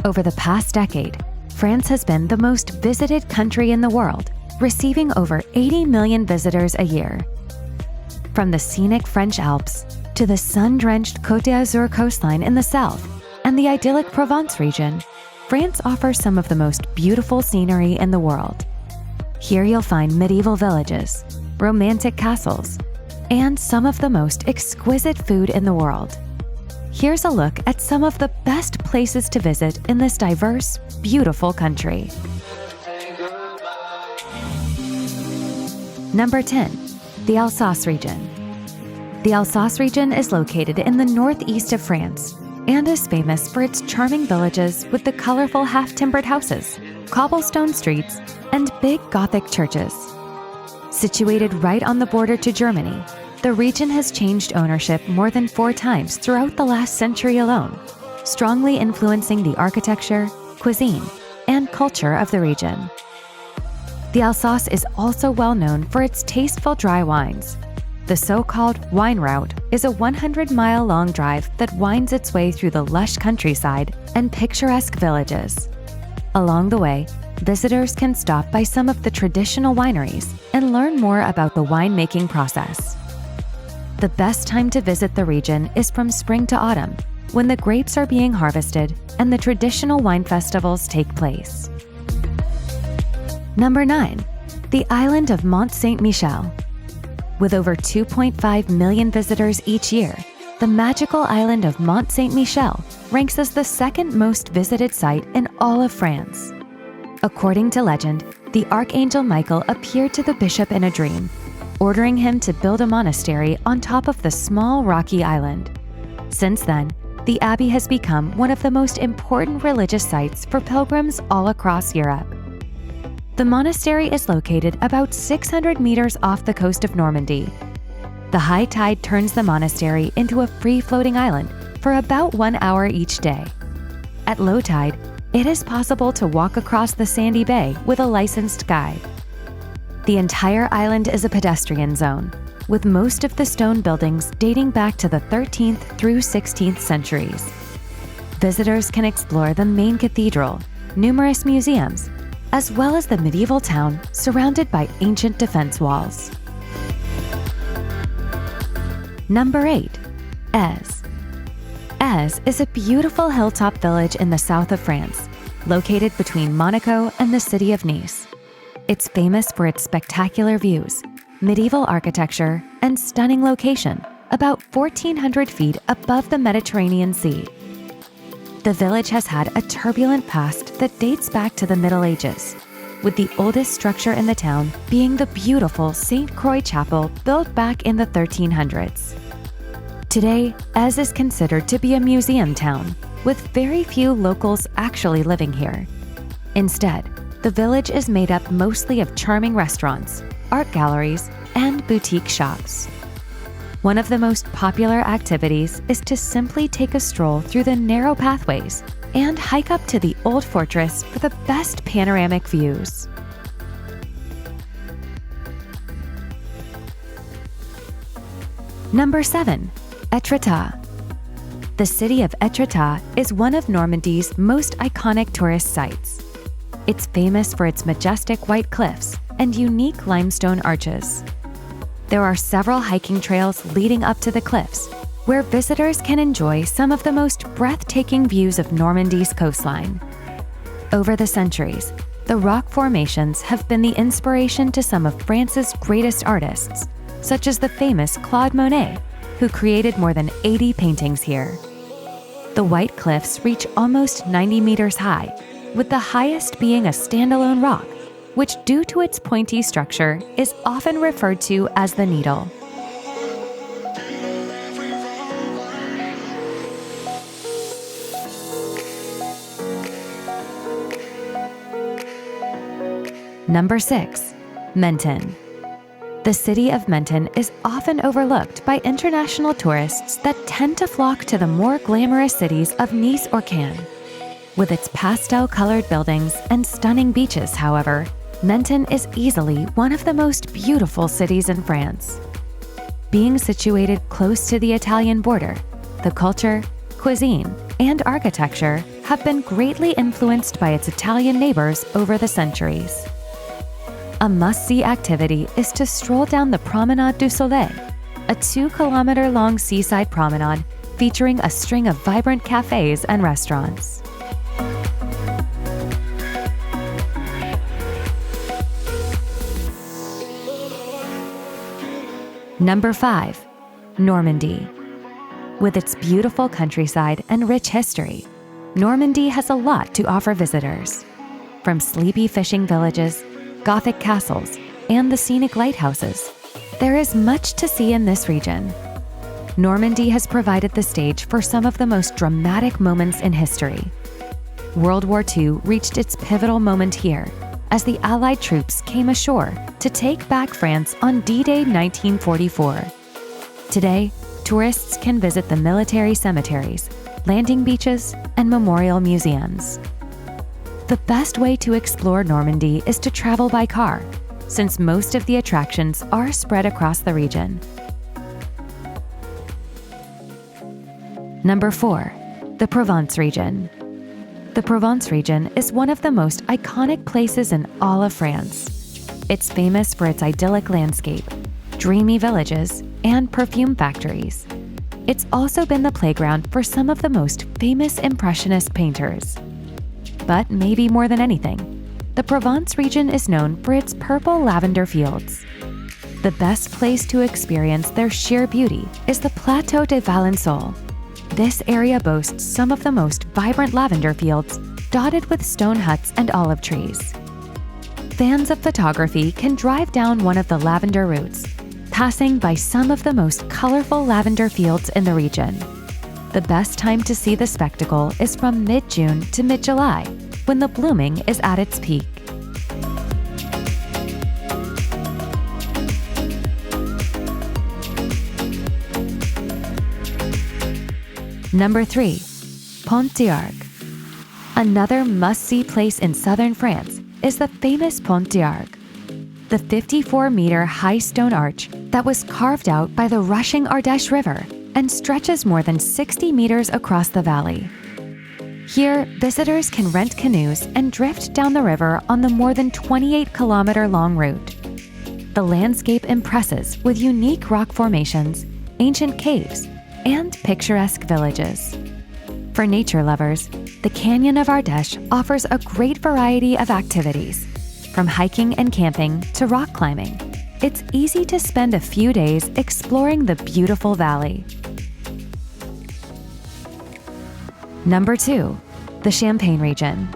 Over the past decade, France has been the most visited country in the world, receiving over 80 million visitors a year. From the scenic French Alps to the sun-drenched Côte d'Azur coastline in the south and the idyllic Provence region, France offers some of the most beautiful scenery in the world. Here you'll find medieval villages, romantic castles, and some of the most exquisite food in the world. Here's a look at some of the best places to visit in this diverse, beautiful country. Number 10. The Alsace Region. The Alsace region is located in the northeast of France and is famous for its charming villages with the colorful half-timbered houses, cobblestone streets, and big Gothic churches. Situated right on the border to Germany, the region has changed ownership more than 4 times throughout the last century alone, strongly influencing the architecture, cuisine, and culture of the region. The Alsace is also well known for its tasteful dry wines. The so-called wine route is a 100-mile-long drive that winds its way through the lush countryside and picturesque villages. Along the way, visitors can stop by some of the traditional wineries and learn more about the winemaking process. The best time to visit the region is from spring to autumn, when the grapes are being harvested and the traditional wine festivals take place. Number 9. The island of Mont-Saint-Michel. With over 2.5 million visitors each year, the magical island of Mont-Saint-Michel ranks as the second most visited site in all of France. According to legend, the Archangel Michael appeared to the bishop in a dream, ordering him to build a monastery on top of the small rocky island. Since then, the abbey has become one of the most important religious sites for pilgrims all across Europe. The monastery is located about 600 meters off the coast of Normandy. The high tide turns the monastery into a free-floating island for about 1 hour each day. At low tide, it is possible to walk across the sandy bay with a licensed guide. The entire island is a pedestrian zone, with most of the stone buildings dating back to the 13th through 16th centuries. Visitors can explore the main cathedral, numerous museums, as well as the medieval town surrounded by ancient defense walls. Number 8. Èze. Èze is a beautiful hilltop village in the south of France, located between Monaco and the city of Nice. It's famous for its spectacular views, medieval architecture, and stunning location, about 1,400 feet above the Mediterranean Sea. The village has had a turbulent past that dates back to the Middle Ages, with the oldest structure in the town being the beautiful St. Croix Chapel built back in the 1300s. Today, Èze is considered to be a museum town, with very few locals actually living here. Instead, the village is made up mostly of charming restaurants, art galleries, and boutique shops. One of the most popular activities is to simply take a stroll through the narrow pathways and hike up to the old fortress for the best panoramic views. Number 7. Étretat. The city of Étretat is one of Normandy's most iconic tourist sites. It's famous for its majestic white cliffs and unique limestone arches. There are several hiking trails leading up to the cliffs, where visitors can enjoy some of the most breathtaking views of Normandy's coastline. Over the centuries, the rock formations have been the inspiration to some of France's greatest artists, such as the famous Claude Monet, who created more than 80 paintings here. The white cliffs reach almost 90 meters high, with the highest being a standalone rock, which, due to its pointy structure, is often referred to as the Needle. Number 6. Menton. The city of Menton is often overlooked by international tourists that tend to flock to the more glamorous cities of Nice or Cannes. With its pastel-colored buildings and stunning beaches, however, Menton is easily one of the most beautiful cities in France. Being situated close to the Italian border, the culture, cuisine, and architecture have been greatly influenced by its Italian neighbors over the centuries. A must-see activity is to stroll down the Promenade du Soleil, a 2-kilometer-long seaside promenade featuring a string of vibrant cafes and restaurants. Number 5. Normandy. With its beautiful countryside and rich history, Normandy has a lot to offer visitors. From sleepy fishing villages, Gothic castles, and the scenic lighthouses, there is much to see in this region. Normandy has provided the stage for some of the most dramatic moments in history. World War II reached its pivotal moment here as the Allied troops came ashore to take back France on D-Day 1944. Today, tourists can visit the military cemeteries, landing beaches, and memorial museums. The best way to explore Normandy is to travel by car, since most of the attractions are spread across the region. Number 4. The Provence region. The Provence region is one of the most iconic places in all of France. It's famous for its idyllic landscape, dreamy villages, and perfume factories. It's also been the playground for some of the most famous Impressionist painters. But maybe more than anything, the Provence region is known for its purple lavender fields. The best place to experience their sheer beauty is the Plateau de Valensole. This area boasts some of the most vibrant lavender fields, dotted with stone huts and olive trees. Fans of photography can drive down one of the lavender routes, passing by some of the most colorful lavender fields in the region. The best time to see the spectacle is from mid-June to mid-July, when the blooming is at its peak. Number 3. Pont d'Arc. Another must-see place in southern France is the famous Pont d'Arc, the 54-meter high stone arch that was carved out by the rushing Ardèche River and stretches more than 60 meters across the valley. Here, visitors can rent canoes and drift down the river on the more than 28-kilometer-long route. The landscape impresses with unique rock formations, ancient caves, and picturesque villages. For nature lovers, the Canyon of Ardèche offers a great variety of activities. From hiking and camping to rock climbing, it's easy to spend a few days exploring the beautiful valley. Number 2. The Champagne region.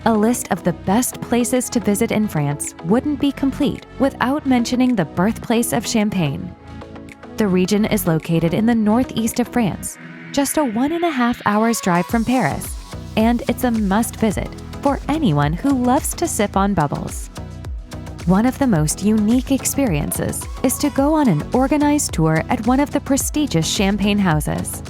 A list of the best places to visit in France wouldn't be complete without mentioning the birthplace of Champagne. The region is located in the northeast of France, just a 1.5 hours drive from Paris, and it's a must-visit for anyone who loves to sip on bubbles. One of the most unique experiences is to go on an organized tour at one of the prestigious champagne houses.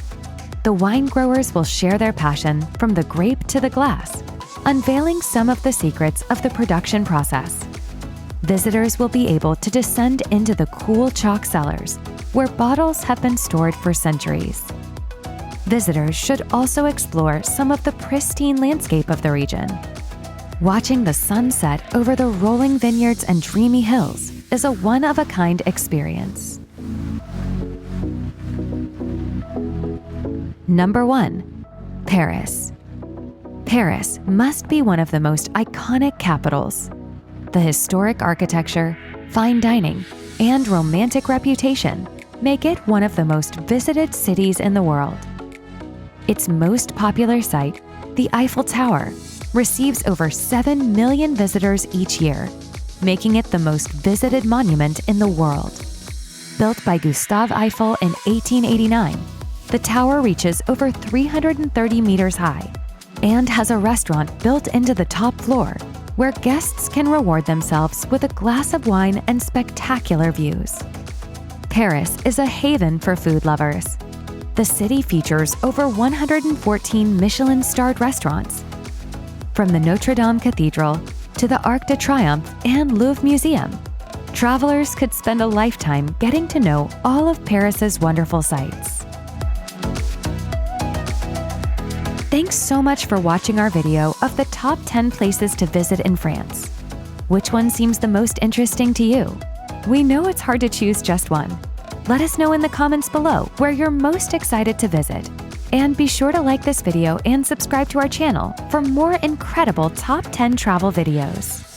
The wine growers will share their passion from the grape to the glass, unveiling some of the secrets of the production process. Visitors will be able to descend into the cool chalk cellars, where bottles have been stored for centuries. Visitors should also explore some of the pristine landscape of the region. Watching the sun set over the rolling vineyards and dreamy hills is a one-of-a-kind experience. Number 1. Paris. Paris must be one of the most iconic capitals. The historic architecture, fine dining, and romantic reputation make it one of the most visited cities in the world. Its most popular site, the Eiffel Tower, receives over 7 million visitors each year, making it the most visited monument in the world. Built by Gustave Eiffel in 1889, the tower reaches over 330 meters high and has a restaurant built into the top floor where guests can reward themselves with a glass of wine and spectacular views. Paris is a haven for food lovers. The city features over 114 Michelin-starred restaurants. From the Notre Dame Cathedral to the Arc de Triomphe and Louvre Museum, travelers could spend a lifetime getting to know all of Paris's wonderful sights. Thanks so much for watching our video of the top 10 places to visit in France. Which one seems the most interesting to you? We know it's hard to choose just one. Let us know in the comments below where you're most excited to visit. And be sure to like this video and subscribe to our channel for more incredible top 10 travel videos.